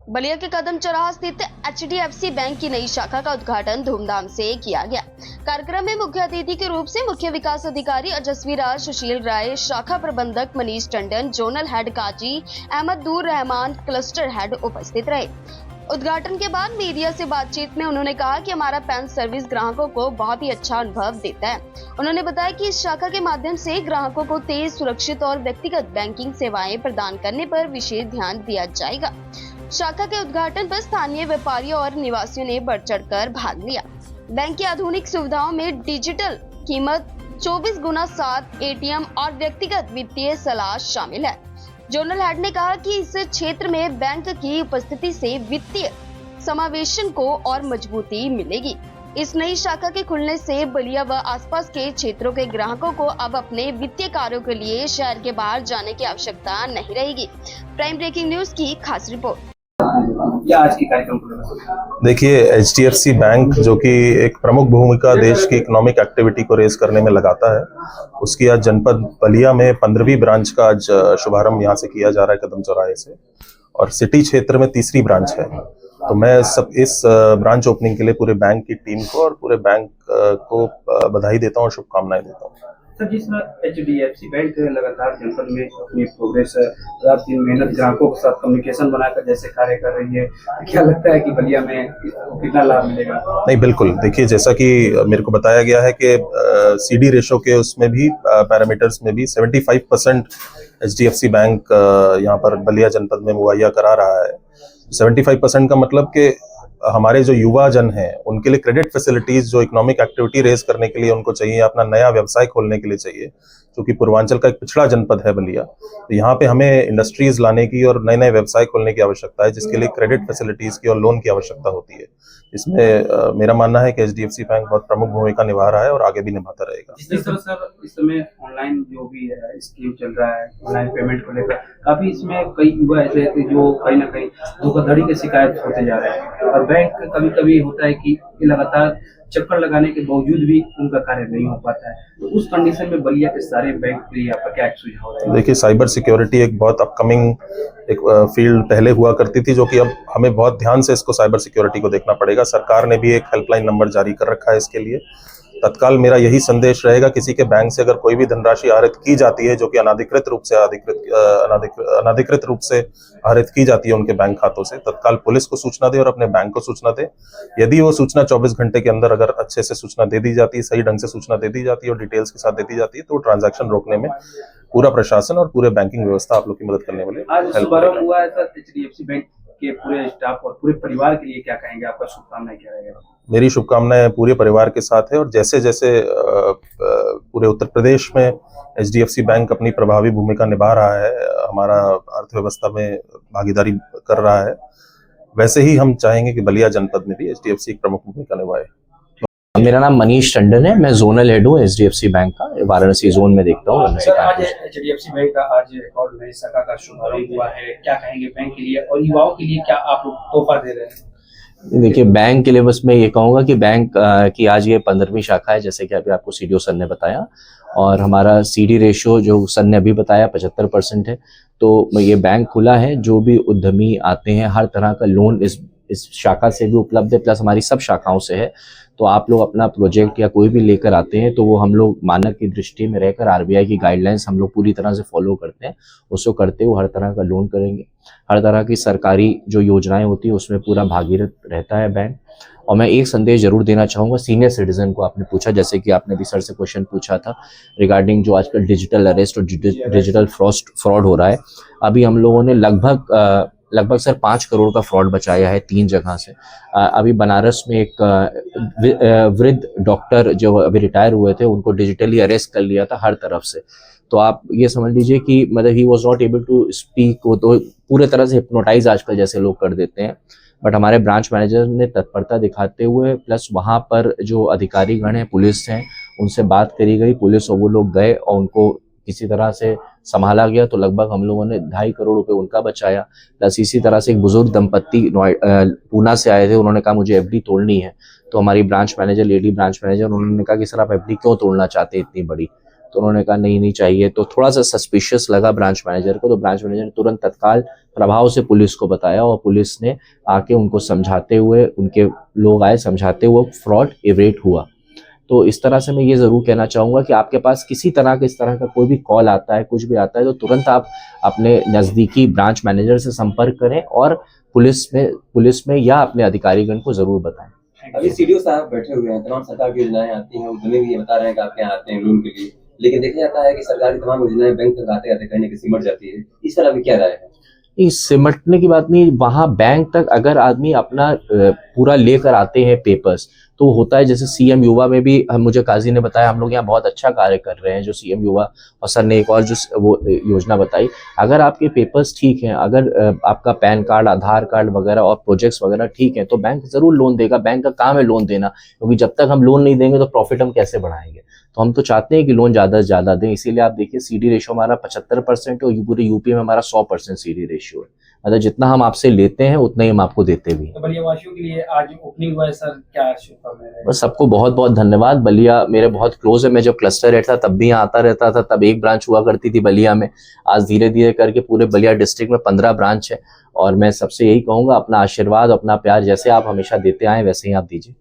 बलिया के कदम चौराहा स्थित HDFC बैंक की नई शाखा का उद्घाटन धूमधाम से किया गया। कार्यक्रम में मुख्य अतिथि के रूप से मुख्य विकास अधिकारी अजस्वी राज, सुशील राय, शाखा प्रबंधक मनीष टंडन, जोनल हेड काजी अहमदुर रहमान, क्लस्टर हेड उपस्थित रहे। उद्घाटन के बाद मीडिया से बातचीत में उन्होंने कहा कि हमारा पैन सर्विस ग्राहकों को बहुत ही अच्छा अनुभव देता है। उन्होंने बताया कि इस शाखा के माध्यम से ग्राहकों को तेज, सुरक्षित और व्यक्तिगत बैंकिंग सेवाएं प्रदान करने पर विशेष ध्यान दिया जाएगा। शाखा के उद्घाटन पर स्थानीय व्यापारियों और निवासियों ने बढ़ चढ़कर भाग लिया। बैंक की आधुनिक सुविधाओं में डिजिटल कीमत, 24x7 ATM और व्यक्तिगत वित्तीय सलाह शामिल है। जोनल हेड ने कहा कि इस क्षेत्र में बैंक की उपस्थिति से वित्तीय समावेशन को और मजबूती मिलेगी। इस नई शाखा के खुलने से बलिया व आसपास के क्षेत्रों के ग्राहकों को अब अपने वित्तीय कार्यों के लिए शहर के बाहर जाने की आवश्यकता नहीं रहेगी। प्राइम ब्रेकिंग न्यूज की खास रिपोर्ट। या आज के कार्यक्रम को देखिए, HDFC बैंक जो कि एक प्रमुख भूमिका देश की इकोनॉमिक एक्टिविटी को रेज करने में लगाता है, उसकी आज जनपद बलिया में 15वीं ब्रांच का आज शुभारंभ यहाँ से किया जा रहा है कदम चौराहे से, और सिटी क्षेत्र में 3री ब्रांच है। तो मैं सब इस ब्रांच ओपनिंग के लिए पूरे बैंक की टीम को और पूरे बैंक को बधाई देता हूँ और शुभकामनाएं देता हूँ। सर, जिस तरह HDFC बैंक लगातार जनपद में अपनी प्रोग्रेस रात दिन मेहनत ग्राहकों के साथ कम्युनिकेशन बनाकर जैसे कार्य कर रही है, क्या लगता है कि बलिया में कितना लाभ मिलेगा? नहीं, बिल्कुल। देखिए, जैसा कि मेरे को बताया गया है कि CD रेशो के उसमें भी पैरामीटर्स में भी 75% HDFC बैंक यहाँ पर बलिया जनपद में मुहैया करा रहा है। 75% का मतलब कि हमारे जो युवा जन हैं उनके लिए क्रेडिट फैसिलिटीज जो इकोनॉमिक एक्टिविटी रेज करने के लिए उनको चाहिए, अपना नया व्यवसाय खोलने के लिए चाहिए, क्योंकि पूर्वांचल का एक पिछड़ा जनपद है बलिया। तो यहाँ पे हमें इंडस्ट्रीज लाने की और नए नए व्यवसाय खोलने की आवश्यकता है, जिसके लिए क्रेडिट फैसिलिटीज की और लोन की आवश्यकता होती है। इसमें मेरा मानना है कि HDFC बैंक बहुत प्रमुख भूमिका निभा रहा है और आगे भी निभाता रहेगा। जिस तरह सर इस समय ऑनलाइन जो भी है स्कीम चल रहा है, ऑनलाइन पेमेंट को लेकर काफी इसमें कई युवा ऐसे थे जो कहीं ना कहीं धोखाधड़ी के शिकायत होते जा रहे हैं, और बैंक कभी कभी होता है कि लगातार चक्कर लगाने के बावजूद भी उनका कार्य नहीं हो पाता है। तो उस कंडीशन में बलिया के सारे बैंक के लिए आपका क्या सुझाव है? देखिए, साइबर सिक्योरिटी एक बहुत अपकमिंग एक फील्ड पहले हुआ करती थी, जो कि अब हमें बहुत ध्यान से इसको साइबर सिक्योरिटी को देखना पड़ेगा। सरकार ने भी एक हेल्पलाइन नंबर जारी कर रखा है इसके लिए। तत्काल मेरा यही संदेश रहेगा, किसी के बैंक से अगर कोई भी धनराशि आहरित की जाती है जो कि अनाधिकृत रूप से आहरित की जाती है उनके बैंक खातों से, तत्काल पुलिस को सूचना दे और अपने बैंक को सूचना दे। यदि वो सूचना 24 घंटे के अंदर अगर अच्छे से सूचना दे दी जाती है, सही ढंग से सूचना दे दी जाती है और डिटेल्स के साथ दे दी जाती है, तो ट्रांजैक्शन रोकने में पूरा प्रशासन और पूरे बैंकिंग व्यवस्था आप लोग की मदद करने वाले। आज शुभारंभ हुआ है सर HDFC बैंक के पूरे स्टाफ और पूरे परिवार के लिए क्या कहेंगे? आपका शुभकामनाएं क्या रहेगा? मेरी शुभकामनाएं पूरे परिवार के साथ है, और जैसे जैसे पूरे उत्तर प्रदेश में HDFC बैंक अपनी प्रभावी भूमिका निभा रहा है, हमारा अर्थव्यवस्था में भागीदारी कर रहा है, वैसे ही हम चाहेंगे कि बलिया जनपद में भी HDFC एक प्रमुख भूमिका निभाए। मेरा नाम मनीष टंडन है, मैं जोनल हेड हूँ HDFC बैंक का, वाराणसी जोन में देखता हूँ। आज HDFC बैंक का आज एक और नई शाखा का शुभारंभ हुआ है, क्या कहेंगे बैंक के लिए और युवाओं के लिए क्या आप तोहफा दे रहे हैं? देखिए, बैंक के लिए बस मैं ये कहूँगा कि बैंक की आज ये 15वीं शाखा है, जैसे कि अभी आपको CDO सर ने बताया, और हमारा CD रेशो जो सर ने अभी बताया 75% है। तो ये बैंक खुला है, जो भी उद्यमी आते हैं हर तरह का लोन इस शाखा से भी उपलब्ध है, प्लस हमारी सब शाखाओं से है। तो आप लोग अपना प्रोजेक्ट या कोई भी लेकर आते हैं तो वो हम लोग मानक की दृष्टि में रहकर RBI की गाइडलाइंस हम लोग पूरी तरह से फॉलो करते हैं। उसको करते हुए हर तरह का लोन करेंगे, हर तरह की सरकारी जो योजनाएं होती है उसमें पूरा भागीरथ रहता है बैंक। और मैं एक संदेश जरूर देना चाहूँगा सीनियर सिटीजन को। आपने पूछा, जैसे कि आपने भी सर से क्वेश्चन पूछा था रिगार्डिंग जो आजकल डिजिटल अरेस्ट और डिजिटल फ्रॉड हो रहा है। अभी हम लोगों ने लगभग सर 5 करोड़ का फ्रॉड बचाया है 3 जगह से। अभी बनारस में एक वृद्ध डॉक्टर जो अभी रिटायर हुए थे, उनको डिजिटली अरेस्ट कर लिया था हर तरफ से। तो आप ये समझ लीजिए कि मतलब he was not able to speak, वो तो पूरे तरह से हिप्नोटाइज आजकल जैसे लोग कर देते हैं। बट हमारे ब्रांच मैनेजर ने तत्परता दिखाते हुए, प्लस वहाँ पर जो अधिकारीगण हैं, पुलिस हैं, उनसे बात करी गई, पुलिस और वो लोग गए और उनको किसी तरह से संभाला गया। तो लगभग हम लोगों ने 2.5 करोड़ रुपए उनका बचाया। प्लस इसी तरह से एक बुजुर्ग दंपत्ति पूना से आए थे, उन्होंने कहा मुझे FD तोड़नी है। तो हमारी branch manager, lady branch manager, उन्होंने कहा कि सर आप FD क्यों तोड़ना चाहते हैं इतनी बड़ी? तो उन्होंने कहा नहीं नहीं चाहिए, तो थोड़ा सा सस्पिशियस लगा ब्रांच मैनेजर को, तो ब्रांच मैनेजर ने तुरंत तत्काल प्रभाव से पुलिस को बताया और पुलिस ने आके उनको समझाते हुए, उनके लोग आए समझाते हुए फ्रॉड इवेट हुआ। तो इस तरह से मैं ये ज़रूर कहना चाहूँगा कि आपके पास किसी तरह का इस तरह का कोई भी कॉल आता है, कुछ भी आता है, तो तुरंत आप अपने नज़दीकी ब्रांच मैनेजर से संपर्क करें और पुलिस में या अपने अधिकारीगण को ज़रूर बताएं। अभी सीडीओ साहब बैठे हुए हैं, तमाम सरकार की योजनाएं आती हैं, उद्यमी भी ये बता रहे हैं कि आपके यहाँ आते हैं लोन के लिए, लेकिन देखा जाता है कि सरकार की तमाम योजनाएं बैंक तक आते आते कहीं न कहीं सिमट जाती है। इस पर अभी क्या राय है? इस सिमटने की बात नहीं, वहाँ बैंक तक अगर आदमी अपना पूरा लेकर आते हैं पेपर्स, तो होता है जैसे सीएम युवा में भी मुझे काजी ने बताया, हम लोग यहाँ बहुत अच्छा कार्य कर रहे हैं, जो सीएम युवा और सर ने एक और जो वो योजना बताई, अगर आपके पेपर्स ठीक हैं, अगर आपका पैन कार्ड, आधार कार्ड वगैरह और प्रोजेक्ट्स वगैरह ठीक हैं, तो बैंक ज़रूर लोन देगा। बैंक का काम है लोन देना, क्योंकि जब तक हम लोन नहीं देंगे तो प्रॉफिट हम कैसे बढ़ाएंगे। तो हम तो चाहते हैं कि लोन ज़्यादा से ज़्यादा दें, इसीलिए आप देखिए CD रेशो हमारा 75% और पूरे यूपी में हमारा 100% CD रेशियो है। मतलब जितना हम आपसे लेते हैं उतना ही हम आपको देते भी हैं। तो बलिया वासियों के लिए आज ओपनिंग हुआ है सर, क्या शुभकामनाएं हैं? बस सबको बहुत बहुत धन्यवाद। बलिया मेरे बहुत क्लोज है, मैं जब क्लस्टर हेड था तब भी यहाँ आता रहता था, तब एक ब्रांच हुआ करती थी बलिया में। आज धीरे धीरे करके पूरे बलिया डिस्ट्रिक्ट में 15 ब्रांच है, और मैं सबसे यही कहूँगा अपना आशीर्वाद, अपना प्यार जैसे आप हमेशा देते आए वैसे ही आप दीजिए।